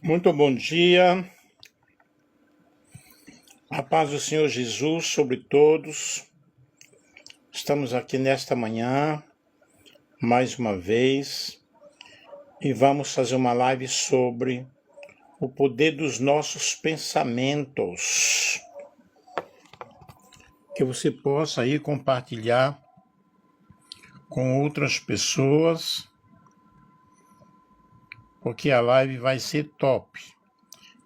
Muito bom dia, a paz do Senhor Jesus sobre todos. Estamos aqui nesta manhã, mais uma vez, e vamos fazer uma live sobre o poder dos nossos pensamentos. Que você possa aí compartilhar com outras pessoas, porque a live vai ser top.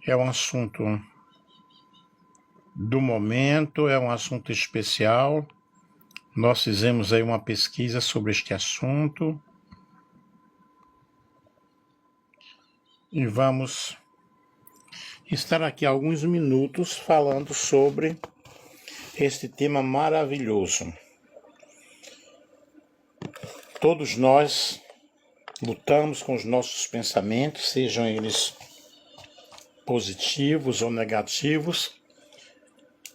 É um assunto do momento, é um assunto especial. Nós fizemos aí uma pesquisa sobre este assunto e vamos estar aqui alguns minutos falando sobre este tema maravilhoso. Todos nós lutamos com os nossos pensamentos, sejam eles positivos ou negativos,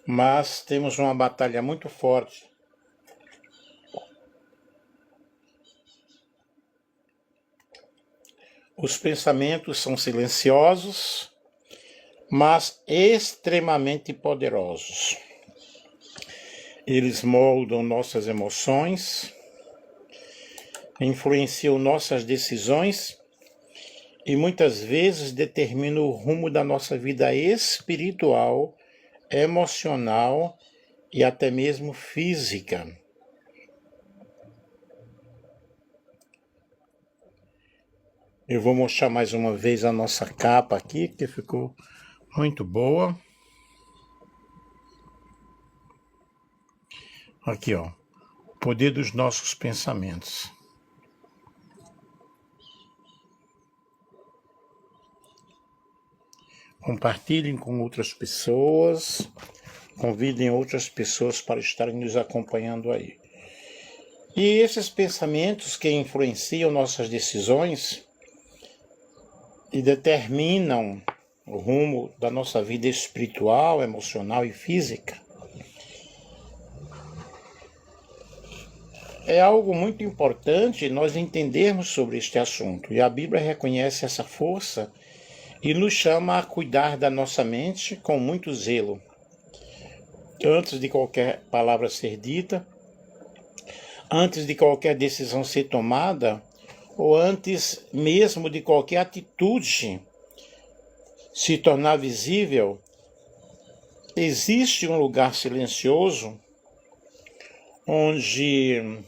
mas temos uma batalha muito forte. Os pensamentos são silenciosos, mas extremamente poderosos. Eles moldam nossas emoções, influenciam nossas decisões e muitas vezes determinam o rumo da nossa vida espiritual, emocional e até mesmo física. Eu vou mostrar mais uma vez a nossa capa aqui, que ficou muito boa. Aqui, ó, o poder dos nossos pensamentos. Compartilhem com outras pessoas, convidem outras pessoas para estarem nos acompanhando aí. E esses pensamentos que influenciam nossas decisões e determinam o rumo da nossa vida espiritual, emocional e física, é algo muito importante nós entendermos sobre este assunto. E a Bíblia reconhece essa força e nos chama a cuidar da nossa mente com muito zelo. Antes de qualquer palavra ser dita, antes de qualquer decisão ser tomada, ou antes mesmo de qualquer atitude se tornar visível, existe um lugar silencioso onde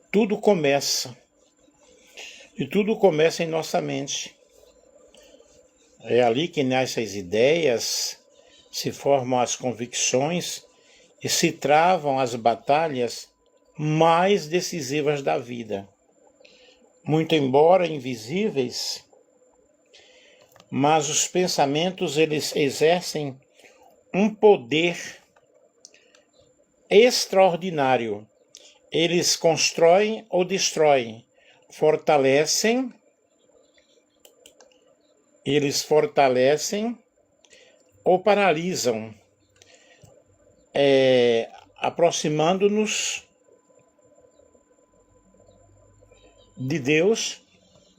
tudo começa. E tudo começa em nossa mente. É ali que nascem as ideias, se formam as convicções e se travam as batalhas mais decisivas da vida. Muito embora invisíveis, mas os pensamentos eles exercem um poder extraordinário. Eles constroem ou destroem, fortalecem ou paralisam, aproximando-nos de Deus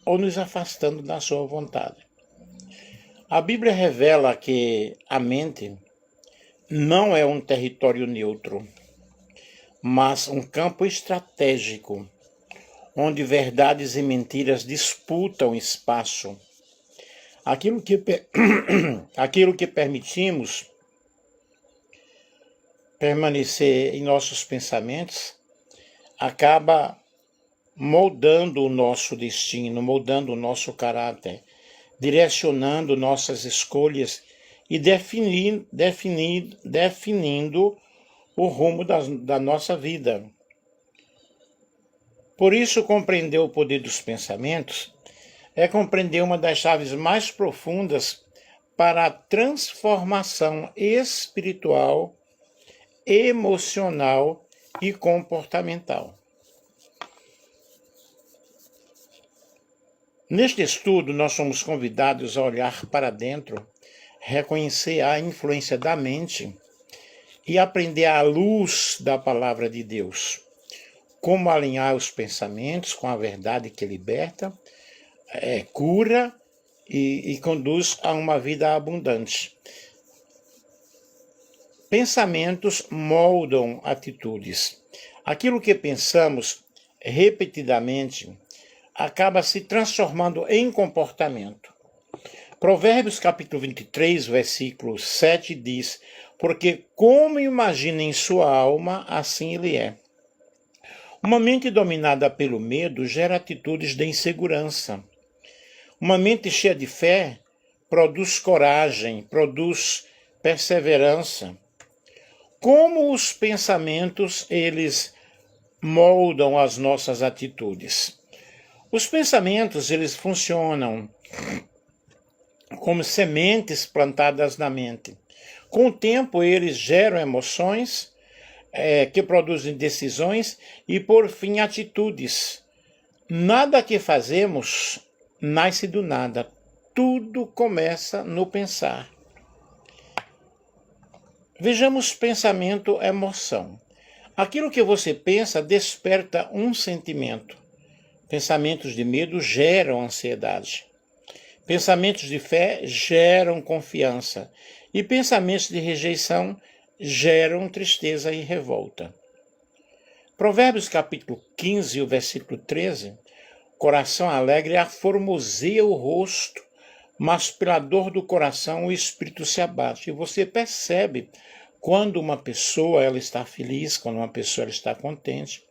ou nos afastando da sua vontade. A Bíblia revela que a mente não é um território neutro, mas um campo estratégico, onde verdades e mentiras disputam espaço. Aquilo que permitimos permanecer em nossos pensamentos acaba moldando o nosso destino, moldando o nosso caráter, direcionando nossas escolhas e definindo o rumo da nossa vida. Por isso, compreender o poder dos pensamentos é compreender uma das chaves mais profundas para a transformação espiritual, emocional e comportamental. Neste estudo, nós somos convidados a olhar para dentro, reconhecer a influência da mente e aprender à luz da palavra de Deus. Como alinhar os pensamentos com a verdade que liberta, cura e conduz a uma vida abundante. Pensamentos moldam atitudes. Aquilo que pensamos repetidamente acaba se transformando em comportamento. Provérbios capítulo 23, versículo 7 diz: porque como imagina em sua alma, assim ele é. Uma mente dominada pelo medo gera atitudes de insegurança. Uma mente cheia de fé produz coragem, produz perseverança. Como os pensamentos, eles moldam as nossas atitudes. Os pensamentos, eles funcionam como sementes plantadas na mente. Com o tempo, eles geram emoções que produzem decisões e, por fim, atitudes. Nada que fazemos nasce do nada. Tudo começa no pensar. Vejamos pensamento, emoção. Aquilo que você pensa desperta um sentimento. Pensamentos de medo geram ansiedade. Pensamentos de fé geram confiança. E pensamentos de rejeição geram tristeza e revolta. Provérbios capítulo 15, o versículo 13. Coração alegre aformoseia o rosto, mas pela dor do coração o espírito se abate. E você percebe quando uma pessoa ela está feliz, quando uma pessoa ela está contente,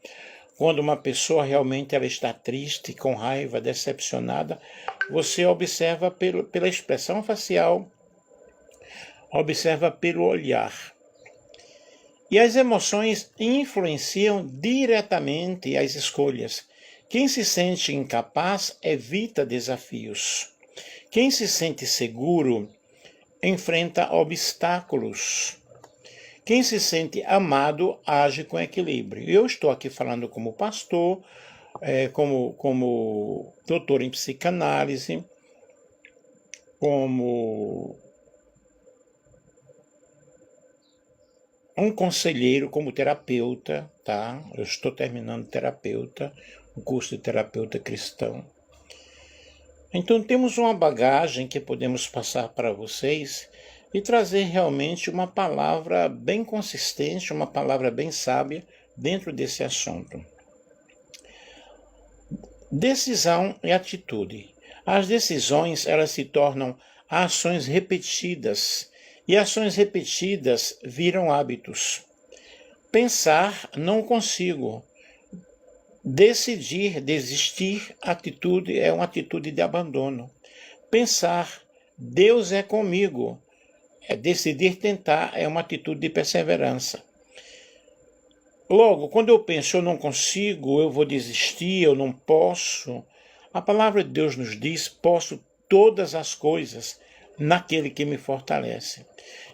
quando uma pessoa realmente ela está triste, com raiva, decepcionada, você observa pela expressão facial, observa pelo olhar. E as emoções influenciam diretamente as escolhas. Quem se sente incapaz evita desafios. Quem se sente seguro enfrenta obstáculos. Quem se sente amado age com equilíbrio. Eu estou aqui falando como pastor, como doutor em psicanálise, como um conselheiro, como terapeuta, tá? Eu estou terminando terapeuta, um curso de terapeuta cristão. Então temos uma bagagem que podemos passar para vocês e trazer realmente uma palavra bem consistente, uma palavra bem sábia dentro desse assunto. Decisão e atitude. As decisões, elas se tornam ações repetidas, e ações repetidas viram hábitos. Pensar, não consigo. Decidir, desistir, atitude é uma atitude de abandono. Pensar, Deus é comigo. Decidir tentar é uma atitude de perseverança. Logo, quando eu penso eu não consigo, eu vou desistir, eu não posso, a palavra de Deus nos diz: posso todas as coisas naquele que me fortalece.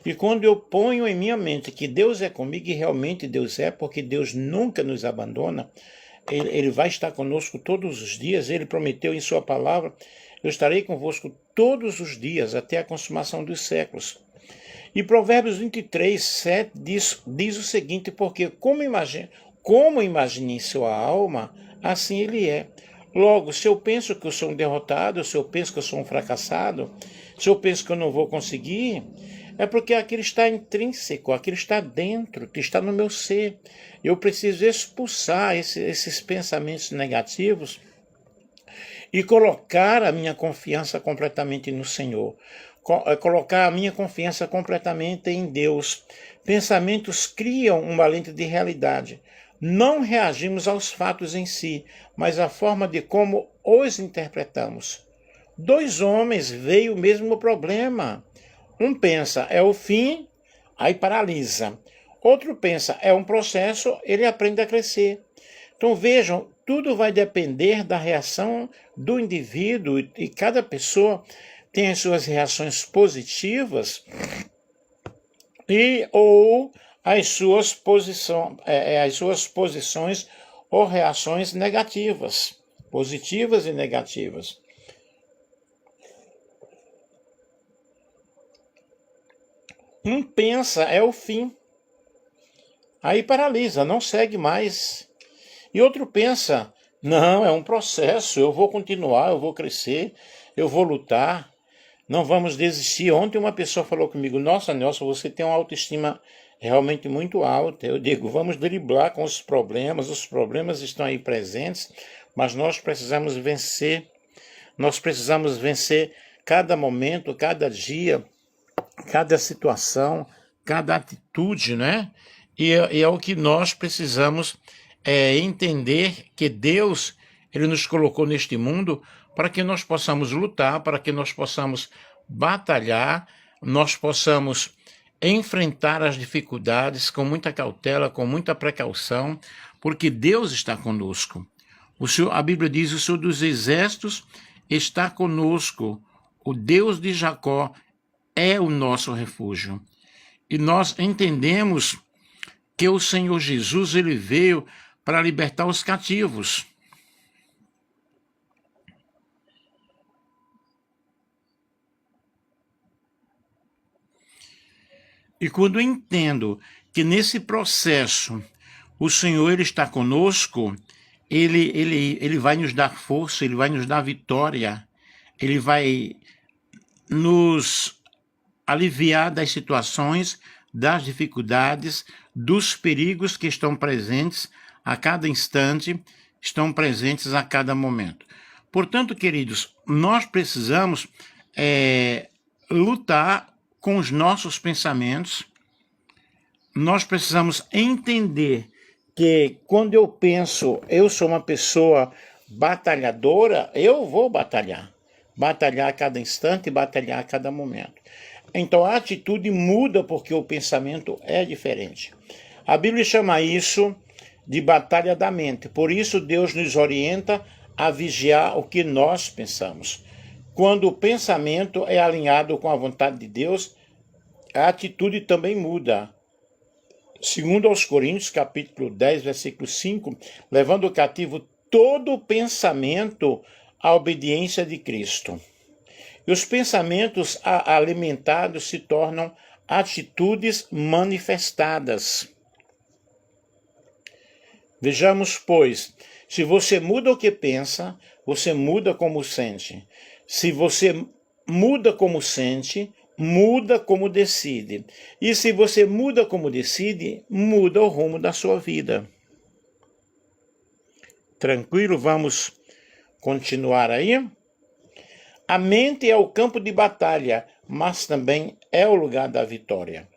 E quando eu ponho em minha mente que Deus é comigo, e realmente Deus é, porque Deus nunca nos abandona, Ele vai estar conosco todos os dias, Ele prometeu em sua palavra: eu estarei convosco todos os dias, até a consumação dos séculos. E Provérbios 23, 7 diz o seguinte: porque como imagina em sua alma, assim ele é. Logo, se eu penso que eu sou um derrotado, se eu penso que eu sou um fracassado, se eu penso que eu não vou conseguir, é porque aquilo está intrínseco, aquilo está dentro, que está no meu ser. Eu preciso expulsar esses pensamentos negativos e colocar a minha confiança completamente no Senhor. Colocar a minha confiança completamente em Deus. Pensamentos criam uma lente de realidade. Não reagimos aos fatos em si, mas à forma de como os interpretamos. Dois homens veem o mesmo problema. Um pensa, é o fim, aí paralisa. Outro pensa, é um processo, ele aprende a crescer. Então vejam, tudo vai depender da reação do indivíduo e cada pessoa tem as suas reações positivas ou as suas posições ou reações negativas, positivas e negativas. Um pensa, é o fim, aí paralisa, não segue mais. E outro pensa, Não, é um processo. Eu vou continuar, eu vou crescer, eu vou lutar. Não vamos desistir. Ontem uma pessoa falou comigo: Nossa, Nelson, você tem uma autoestima realmente muito alta. Eu digo: vamos driblar com os problemas estão aí presentes, mas nós precisamos vencer. Nós precisamos vencer cada momento, cada dia, cada situação, cada atitude, né? E é o que nós precisamos entender que Deus, Ele nos colocou neste mundo para que nós possamos lutar, para que nós possamos batalhar, nós possamos enfrentar as dificuldades com muita cautela, com muita precaução, porque Deus está conosco. A Bíblia diz: o Senhor dos Exércitos está conosco, o Deus de Jacó é o nosso refúgio. E nós entendemos que o Senhor Jesus, ele veio para libertar os cativos. E quando eu entendo que nesse processo o Senhor ele está conosco, ele vai nos dar força, ele vai nos dar vitória, ele vai nos aliviar das situações, das dificuldades, dos perigos que estão presentes a cada instante, estão presentes a cada momento. Portanto, queridos, nós precisamos lutar com os nossos pensamentos, nós precisamos entender que quando eu penso, eu sou uma pessoa batalhadora, eu vou batalhar. Batalhar a cada instante, batalhar a cada momento. Então a atitude muda porque o pensamento é diferente. A Bíblia chama isso de batalha da mente. Por isso Deus nos orienta a vigiar o que nós pensamos. Quando o pensamento é alinhado com a vontade de Deus, a atitude também muda. Segundo aos Coríntios, capítulo 10, versículo 5, levando o cativo todo o pensamento à obediência de Cristo. E os pensamentos alimentados se tornam atitudes manifestadas. Vejamos, pois, se você muda o que pensa, você muda como sente. Se você muda como sente, muda como decide. E se você muda como decide, muda o rumo da sua vida. Tranquilo? Vamos continuar aí? A mente é o campo de batalha, mas também é o lugar da vitória.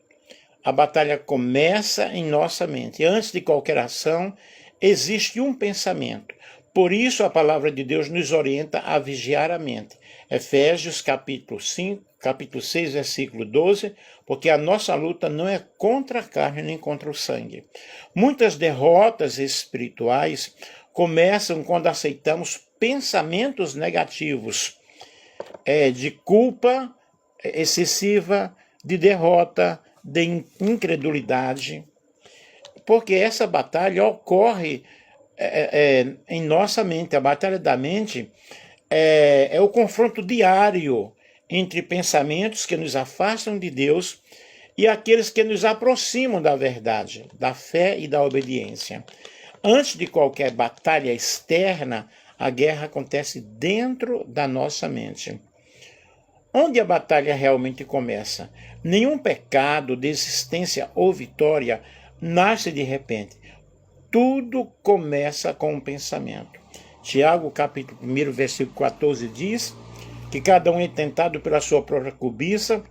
A batalha começa em nossa mente. Antes de qualquer ação, existe um pensamento. Por isso a palavra de Deus nos orienta a vigiar a mente. Efésios capítulo 6, versículo 12, porque a nossa luta não é contra a carne nem contra o sangue. Muitas derrotas espirituais começam quando aceitamos pensamentos negativos, de culpa excessiva, de derrota, de incredulidade, porque essa batalha ocorre em nossa mente. A batalha da mente é o confronto diário entre pensamentos que nos afastam de Deus e aqueles que nos aproximam da verdade, da fé e da obediência. Antes de qualquer batalha externa, a guerra acontece dentro da nossa mente. Onde a batalha realmente começa? Nenhum pecado, desistência ou vitória nasce de repente. Tudo começa com um pensamento. Tiago, capítulo 1, versículo 14, diz que cada um é tentado pela sua própria cobiça,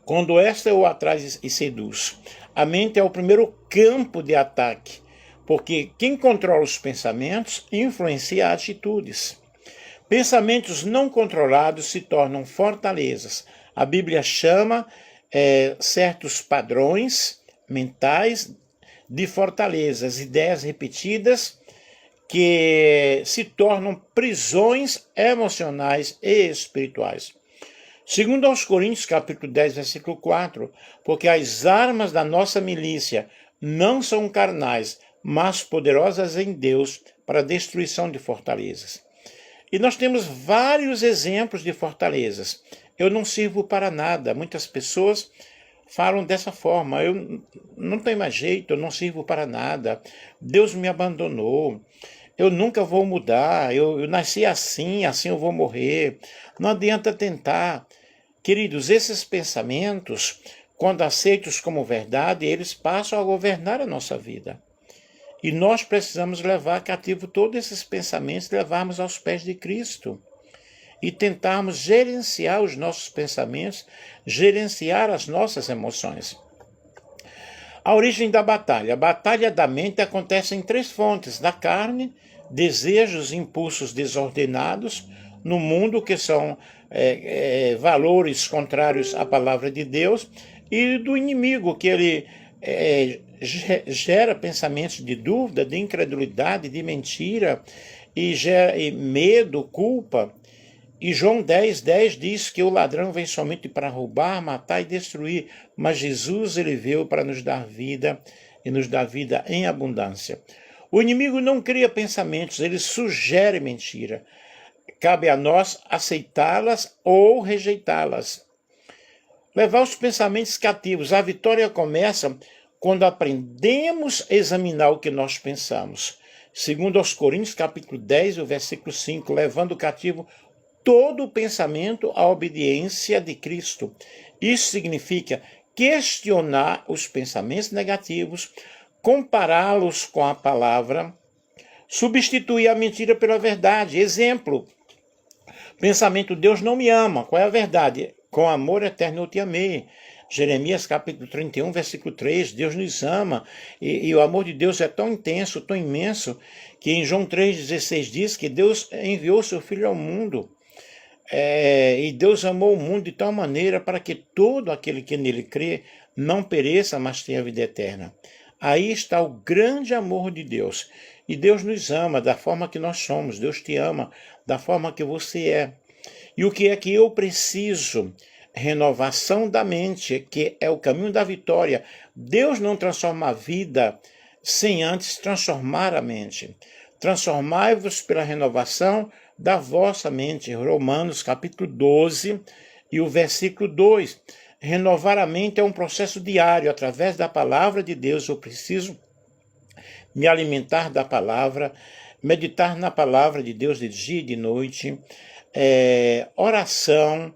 quando esta o atrai e seduz. A mente é o primeiro campo de ataque, porque quem controla os pensamentos influencia atitudes. Pensamentos não controlados se tornam fortalezas. A Bíblia chama certos padrões mentais de fortalezas, ideias repetidas que se tornam prisões emocionais e espirituais. Segundo aos Coríntios, capítulo 10, versículo 4, porque as armas da nossa milícia não são carnais, mas poderosas em Deus para a destruição de fortalezas. E nós temos vários exemplos de fortalezas. Eu não sirvo para nada. Muitas pessoas falam dessa forma. Eu não tenho mais jeito, eu não sirvo para nada. Deus me abandonou. eu nunca vou mudar, eu nasci assim, assim eu vou morrer. Não adianta tentar. Queridos, esses pensamentos, quando aceitos como verdade, eles passam a governar a nossa vida. E nós precisamos levar cativo todos esses pensamentos, levarmos aos pés de Cristo e tentarmos gerenciar os nossos pensamentos, gerenciar as nossas emoções. A origem da batalha. A batalha da mente acontece em três fontes: da carne, desejos e impulsos desordenados no mundo, que são valores contrários à palavra de Deus, e do inimigo, que ele gera pensamentos de dúvida, de incredulidade, de mentira, e gera medo, culpa. E João 10:10 diz que o ladrão vem somente para roubar, matar e destruir, mas Jesus ele veio para nos dar vida e nos dar vida em abundância. O inimigo não cria pensamentos, ele sugere mentira. Cabe a nós aceitá-las ou rejeitá-las. Levar os pensamentos cativos. A vitória começa quando aprendemos a examinar o que nós pensamos. Segundo aos Coríntios, capítulo 10, o versículo 5, levando cativo todo o pensamento à obediência de Cristo. Isso significa questionar os pensamentos negativos, compará-los com a palavra, substituir a mentira pela verdade. Exemplo: pensamento: Deus não me ama. Qual é a verdade? Com amor eterno eu te amei. Jeremias capítulo 31, versículo 3, Deus nos ama, e o amor de Deus é tão intenso, tão imenso, que em João 3,16 diz que Deus enviou seu Filho ao mundo. E Deus amou o mundo de tal maneira para que todo aquele que nele crê não pereça, mas tenha vida eterna. Aí está o grande amor de Deus. E Deus nos ama da forma que nós somos. Deus te ama da forma que você é. E o que é que eu preciso? Renovação da mente, que é o caminho da vitória. Deus não transforma a vida sem antes transformar a mente. Transformai-vos pela renovação da vossa mente. Romanos capítulo 12 e o versículo 2. Renovar a mente é um processo diário. Através da palavra de Deus eu preciso me alimentar da palavra, meditar na palavra de Deus de dia e de noite, oração,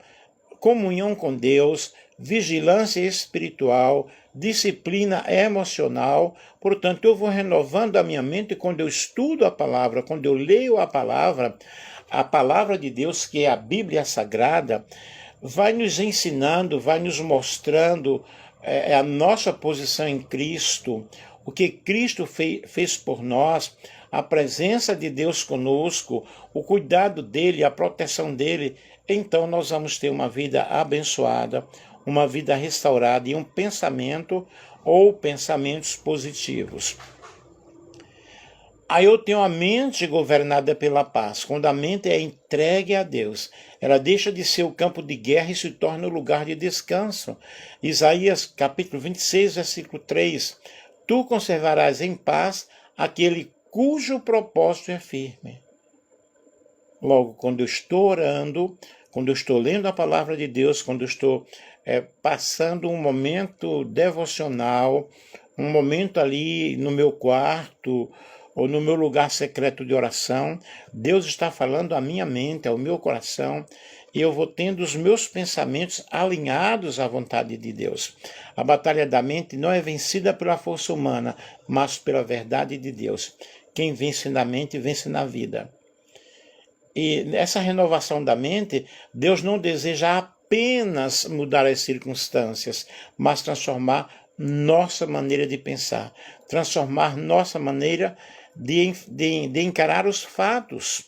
comunhão com Deus, vigilância espiritual, disciplina emocional. Portanto, eu vou renovando a minha mente quando eu estudo a palavra, quando eu leio a palavra de Deus, que é a Bíblia Sagrada, vai nos ensinando, vai nos mostrando a nossa posição em Cristo, o que Cristo fez por nós, a presença de Deus conosco, o cuidado dele, a proteção dele. Então nós vamos ter uma vida abençoada, uma vida restaurada e um pensamento ou pensamentos positivos. Aí eu tenho a mente governada pela paz. Quando a mente é entregue a Deus, ela deixa de ser o campo de guerra e se torna o lugar de descanso. Isaías capítulo 26, versículo 3. Tu conservarás em paz aquele cujo propósito é firme. Logo, quando eu estou orando, quando eu estou lendo a palavra de Deus, quando eu estou passando um momento devocional, um momento ali no meu quarto ou no meu lugar secreto de oração, Deus está falando à minha mente, ao meu coração, e eu vou tendo os meus pensamentos alinhados à vontade de Deus. A batalha da mente não é vencida pela força humana, mas pela verdade de Deus. Quem vence na mente, vence na vida. E nessa renovação da mente, Deus não deseja apenas mudar as circunstâncias, mas transformar nossa maneira de pensar, transformar nossa maneira de encarar os fatos.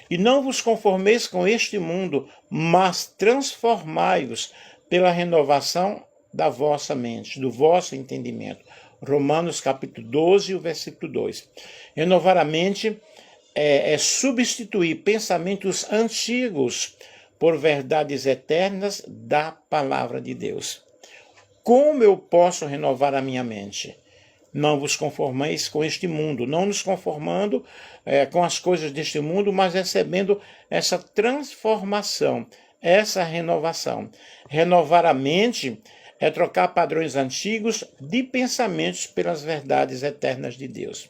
E não vos conformeis com este mundo, mas transformai-vos pela renovação da vossa mente, do vosso entendimento. Romanos capítulo 12, o versículo 2. Renovar a mente é substituir pensamentos antigos por verdades eternas da palavra de Deus. Como eu posso renovar a minha mente? Não vos conformeis com este mundo, não nos conformando com as coisas deste mundo, mas recebendo essa transformação, essa renovação. Renovar a mente é trocar padrões antigos de pensamentos pelas verdades eternas de Deus.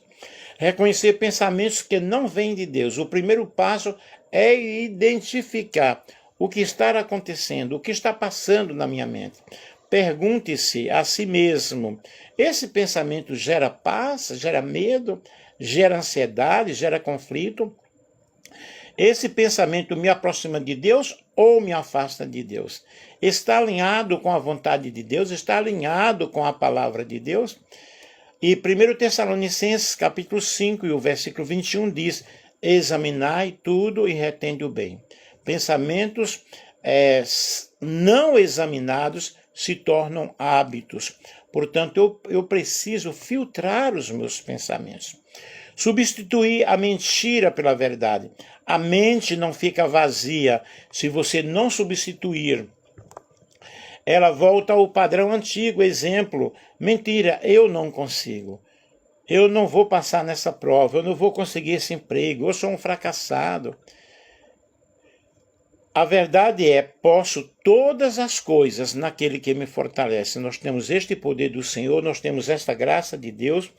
Reconhecer pensamentos que não vêm de Deus. O primeiro passo é identificar o que está acontecendo, o que está passando na minha mente. Pergunte-se a si mesmo: esse pensamento gera paz, gera medo, gera ansiedade, gera conflito? Esse pensamento me aproxima de Deus ou me afasta de Deus? Está alinhado com a vontade de Deus? Está alinhado com a palavra de Deus? E 1 Tessalonicenses, capítulo 5, e o versículo 21 diz: examinai tudo e retende o bem. Pensamentos não examinados se tornam hábitos. Portanto, eu preciso filtrar os meus pensamentos. Substituir a mentira pela verdade. A mente não fica vazia se você não substituir. Ela volta ao padrão antigo, exemplo: mentira, eu não consigo. Eu não vou passar nessa prova, eu não vou conseguir esse emprego, eu sou um fracassado. A verdade é: posso todas as coisas naquele que me fortalece. Nós temos este poder do Senhor, nós temos esta graça de Deus,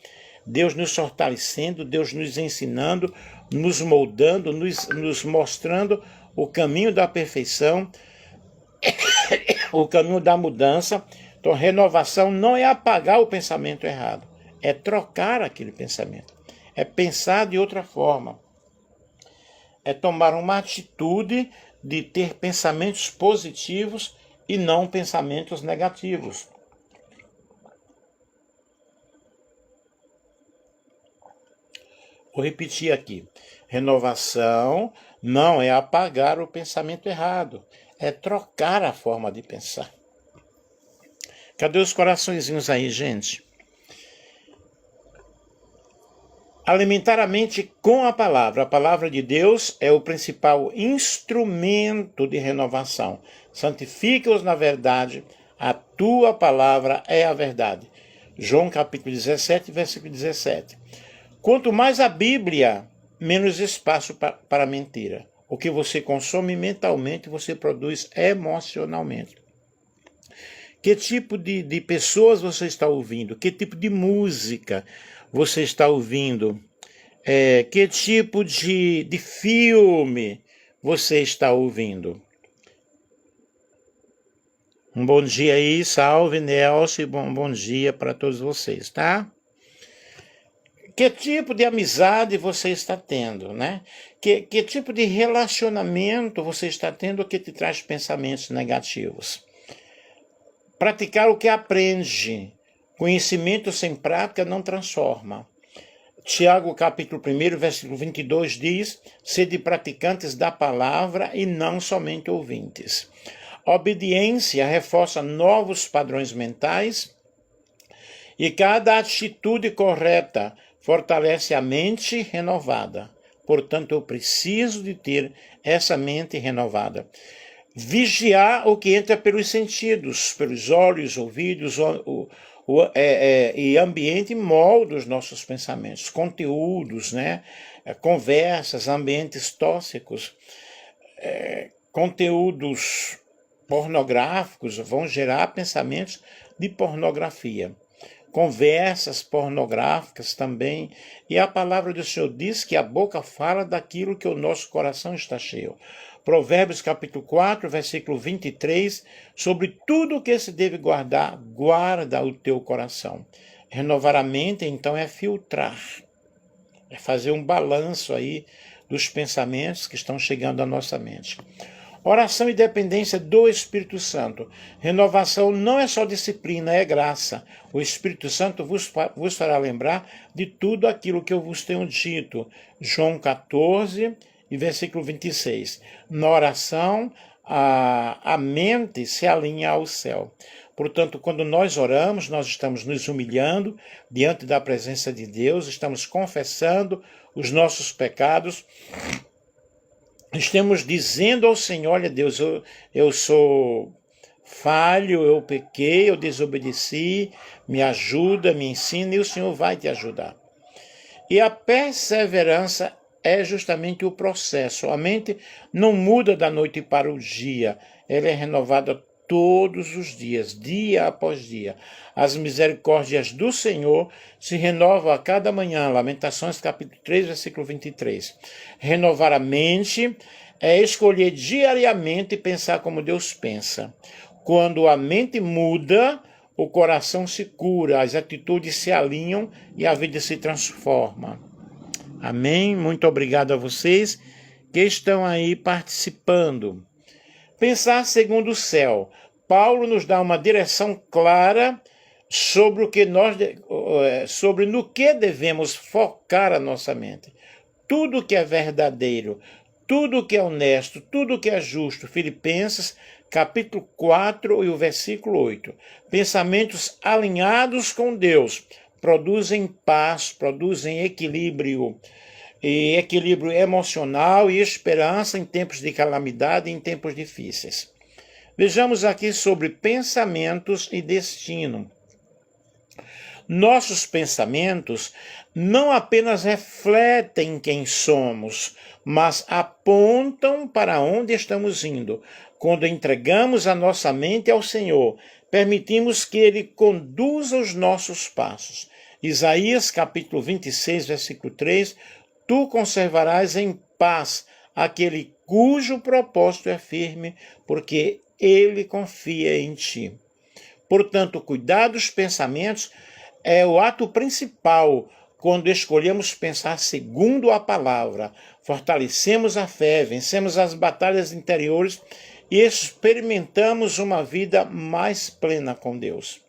Deus nos fortalecendo, Deus nos ensinando, nos moldando, nos mostrando o caminho da perfeição, o caminho da mudança. Então, renovação não é apagar o pensamento errado, é trocar aquele pensamento, é pensar de outra forma, é tomar uma atitude de ter pensamentos positivos e não pensamentos negativos. Vou repetir aqui: renovação não é apagar o pensamento errado, é trocar a forma de pensar. Cadê os coraçõezinhos aí, gente? Alimentar a mente com a palavra de Deus é o principal instrumento de renovação. Santifica-os na verdade, a tua palavra é a verdade. João capítulo 17, versículo 17. Quanto mais a Bíblia, menos espaço para a mentira. O que você consome mentalmente, você produz emocionalmente. Que tipo de pessoas você está ouvindo? Que tipo de música você está ouvindo? Que tipo de filme você está ouvindo? Um bom dia aí, salve Nelson, bom dia para todos vocês, tá? Que tipo de amizade você está tendo, né? Que tipo de relacionamento você está tendo que te traz pensamentos negativos? Praticar o que aprende. Conhecimento sem prática não transforma. Tiago, capítulo 1, versículo 22 diz: sede praticantes da palavra e não somente ouvintes. A obediência reforça novos padrões mentais e cada atitude correta fortalece a mente renovada. Portanto, eu preciso de ter essa mente renovada. Vigiar o que entra pelos sentidos, pelos olhos, ouvidos, e ambiente molda os nossos pensamentos, conteúdos, né? Conversas, ambientes tóxicos, conteúdos pornográficos vão gerar pensamentos de pornografia. Conversas pornográficas também. E a palavra do Senhor diz que a boca fala daquilo que o nosso coração está cheio. Provérbios capítulo 4, versículo 23, sobre tudo que se deve guardar, guarda o teu coração. Renovar a mente, então, é filtrar, é fazer um balanço aí dos pensamentos que estão chegando à nossa mente. Oração e dependência do Espírito Santo. Renovação não é só disciplina, é graça. O Espírito Santo vos fará lembrar de tudo aquilo que eu vos tenho dito. João 14 e versículo 26. Na oração, a mente se alinha ao céu. Portanto, quando nós oramos, nós estamos nos humilhando diante da presença de Deus, estamos confessando os nossos pecados, estamos dizendo ao Senhor: olha Deus, eu sou falho, eu pequei, eu desobedeci, me ajuda, me ensina, e o Senhor vai te ajudar. E a perseverança é justamente o processo. A mente não muda da noite para o dia, ela é renovada todos os dias, dia após dia. As misericórdias do Senhor se renovam a cada manhã. Lamentações capítulo 3, versículo 23. Renovar a mente é escolher diariamente pensar como Deus pensa. Quando a mente muda, o coração se cura, as atitudes se alinham e a vida se transforma. Amém? Muito obrigado a vocês que estão aí participando. Pensar segundo o céu. Paulo nos dá uma direção clara sobre no que devemos focar a nossa mente. Tudo que é verdadeiro, tudo que é honesto, tudo que é justo. Filipenses, capítulo 4 e o versículo 8. Pensamentos alinhados com Deus produzem paz, produzem equilíbrio, e equilíbrio emocional e esperança em tempos de calamidade e em tempos difíceis. Vejamos aqui sobre pensamentos e destino. Nossos pensamentos não apenas refletem quem somos, mas apontam para onde estamos indo. Quando entregamos a nossa mente ao Senhor, permitimos que Ele conduza os nossos passos. Isaías capítulo 26, versículo 3, tu conservarás em paz aquele cujo propósito é firme, porque ele confia em ti. Portanto, cuidar dos pensamentos é o ato principal quando escolhemos pensar segundo a palavra. Fortalecemos a fé, vencemos as batalhas interiores e experimentamos uma vida mais plena com Deus.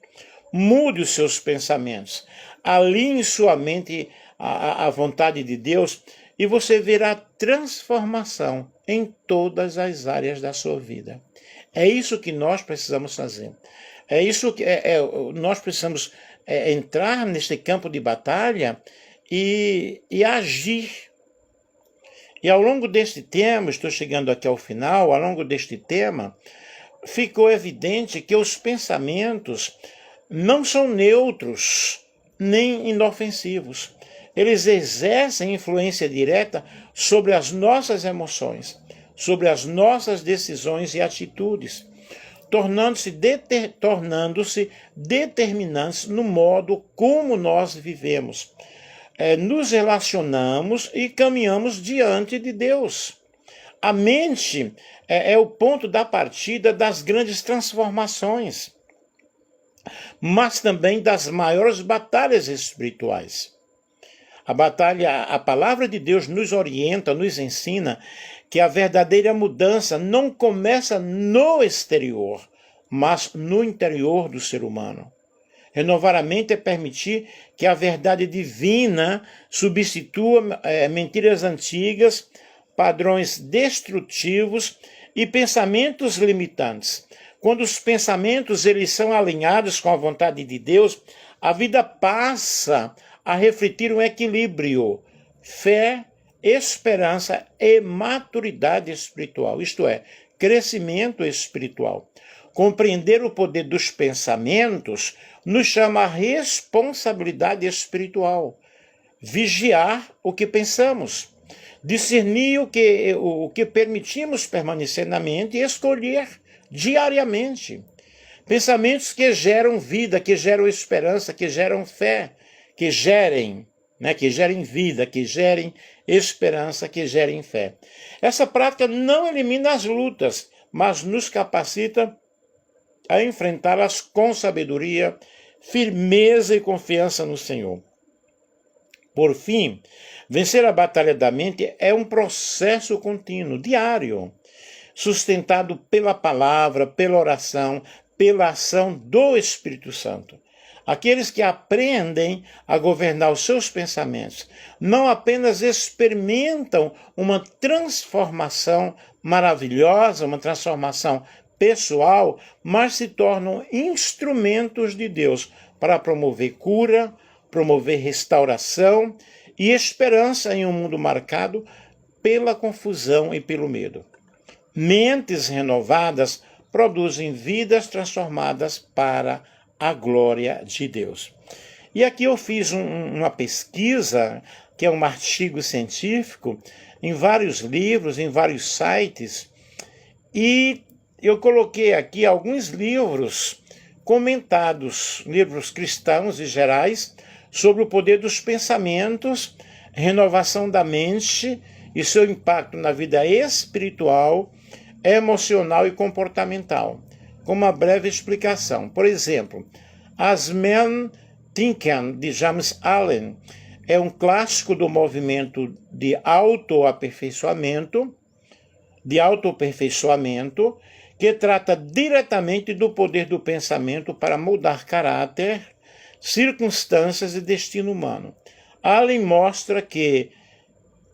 Mude os seus pensamentos, alinhe sua mente à vontade de Deus e você verá transformação em todas as áreas da sua vida. É isso que nós precisamos fazer. É isso que nós precisamos entrar neste campo de batalha e agir. E ao longo deste tema, estou chegando aqui ao final, ao longo deste tema, ficou evidente que os pensamentos não são neutros nem inofensivos. Eles exercem influência direta sobre as nossas emoções, sobre as nossas decisões e atitudes, tornando-se determinantes no modo como nós vivemos, nos relacionamos e caminhamos diante de Deus. A mente é o ponto da partida das grandes transformações, mas também das maiores batalhas espirituais. A palavra de Deus nos orienta, nos ensina que a verdadeira mudança não começa no exterior, mas no interior do ser humano. Renovar a mente é permitir que a verdade divina substitua mentiras antigas, padrões destrutivos e pensamentos limitantes. Quando os pensamentos eles são alinhados com a vontade de Deus, a vida passa a refletir um equilíbrio, fé, esperança e maturidade espiritual, isto é, crescimento espiritual. Compreender o poder dos pensamentos nos chama a responsabilidade espiritual. Vigiar o que pensamos, discernir o que permitimos permanecer na mente e escolher diariamente. Pensamentos que geram vida, que geram esperança, que geram fé, que gerem vida, que gerem esperança, que gerem fé. Essa prática não elimina as lutas, mas nos capacita a enfrentá-las com sabedoria, firmeza e confiança no Senhor. Por fim, vencer a batalha da mente é um processo contínuo, diário, sustentado pela palavra, pela oração, pela ação do Espírito Santo. Aqueles que aprendem a governar os seus pensamentos não apenas experimentam uma transformação maravilhosa, uma transformação pessoal, mas se tornam instrumentos de Deus para promover cura, promover restauração e esperança em um mundo marcado pela confusão e pelo medo. Mentes renovadas produzem vidas transformadas para a glória de Deus. E aqui eu fiz uma pesquisa, que é um artigo científico, em vários livros, em vários sites, e eu coloquei aqui alguns livros comentados, livros cristãos e gerais, sobre o poder dos pensamentos, renovação da mente e seu impacto na vida espiritual, emocional e comportamental, com uma breve explicação. Por exemplo, As Men Thinken, de James Allen, é um clássico do movimento de autoaperfeiçoamento, que trata diretamente do poder do pensamento para mudar caráter, circunstâncias e destino humano. Allen mostra que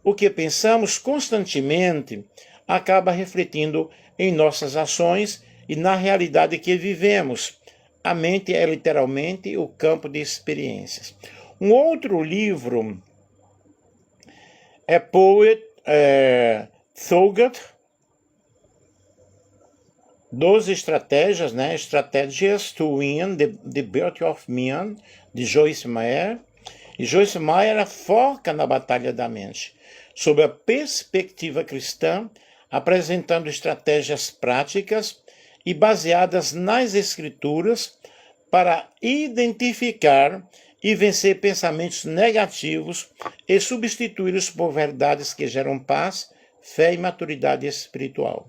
o que pensamos constantemente acaba refletindo em nossas ações e na realidade que vivemos. A mente é literalmente o campo de experiências. Um outro livro é Poet Thogot, 12 estratégias, Strategies to Win the Battle of Men, de Joyce Meyer. E Joyce Meyer foca na batalha da mente, sob a perspectiva cristã, apresentando estratégias práticas e baseadas nas escrituras para identificar e vencer pensamentos negativos e substituí-los por verdades que geram paz, fé e maturidade espiritual.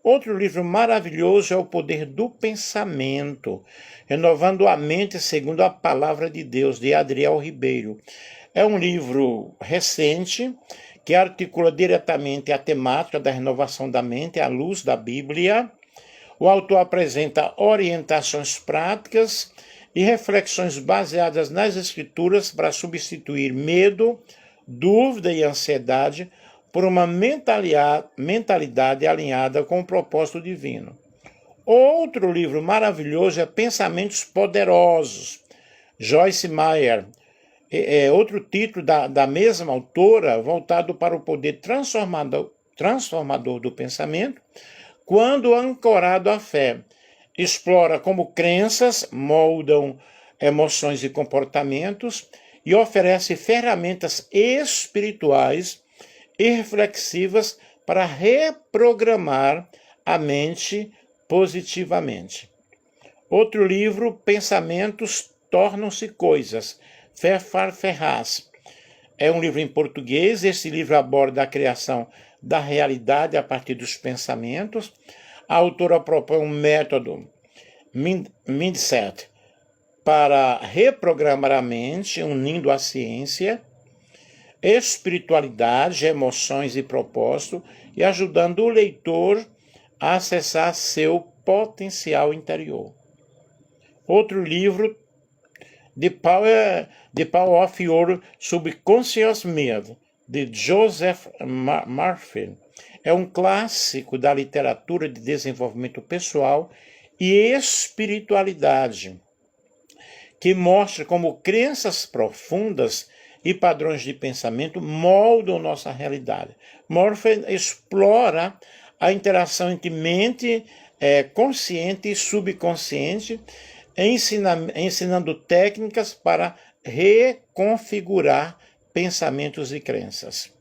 Outro livro maravilhoso é O Poder do Pensamento, Renovando a Mente segundo a Palavra de Deus, de Adriel Ribeiro. É um livro recente que articula diretamente a temática da renovação da mente à luz da Bíblia. O autor apresenta orientações práticas e reflexões baseadas nas Escrituras para substituir medo, dúvida e ansiedade por uma mentalidade alinhada com o propósito divino. Outro livro maravilhoso é Pensamentos Poderosos, Joyce Meyer. Outro título da mesma autora, voltado para o poder transformador do pensamento, quando ancorado à fé. Explora como crenças moldam emoções e comportamentos e oferece ferramentas espirituais e reflexivas para reprogramar a mente positivamente. Outro livro, Pensamentos Tornam-se Coisas, Ferfar Ferraz. É um livro em português. Esse livro aborda a criação da realidade a partir dos pensamentos. A autora propõe um método Mindset para reprogramar a mente, unindo a ciência, espiritualidade, emoções e propósito, e ajudando o leitor a acessar seu potencial interior. Outro livro, The Power of Your Subconscious Mind, de Joseph Murphy. É um clássico da literatura de desenvolvimento pessoal e espiritualidade, que mostra como crenças profundas e padrões de pensamento moldam nossa realidade. Murphy explora a interação entre mente consciente e subconsciente, ensinando técnicas para reconfigurar pensamentos e crenças.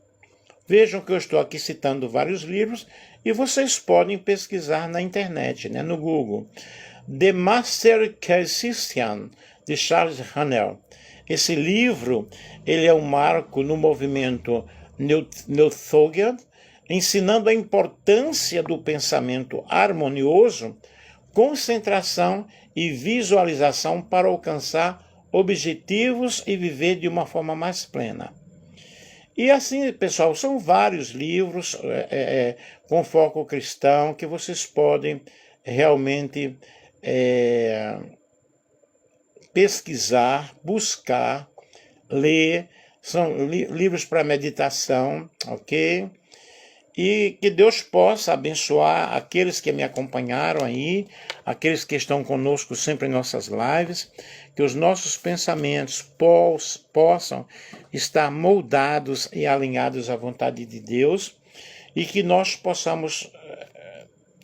Vejam que eu estou aqui citando vários livros e vocês podem pesquisar na internet, no Google. The Master Key System, de Charles Haanel. Esse livro ele é um marco no movimento New Thought, ensinando a importância do pensamento harmonioso, concentração e visualização para alcançar objetivos e viver de uma forma mais plena. E assim, pessoal, são vários livros com foco cristão que vocês podem realmente pesquisar, buscar, ler. São livros para meditação, ok? E que Deus possa abençoar aqueles que me acompanharam aí, aqueles que estão conosco sempre em nossas lives, que os nossos pensamentos possam estar moldados e alinhados à vontade de Deus e que nós possamos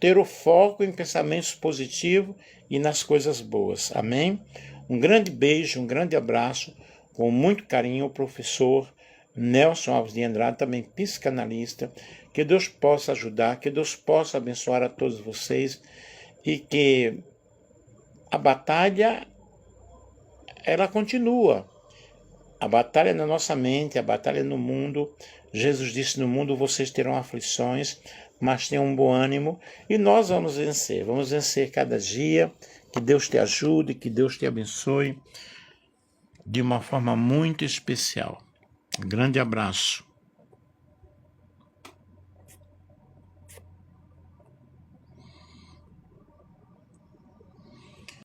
ter o foco em pensamentos positivos e nas coisas boas. Amém? Um grande beijo, um grande abraço, com muito carinho, o professor Nelson Alves de Andrade, também psicanalista. Que Deus possa ajudar, que Deus possa abençoar a todos vocês e que a batalha, ela continua. A batalha é na nossa mente, a batalha é no mundo. Jesus disse: no mundo vocês terão aflições, mas tenham um bom ânimo e nós vamos vencer. Vamos vencer cada dia. Que Deus te ajude, que Deus te abençoe de uma forma muito especial. Um grande abraço.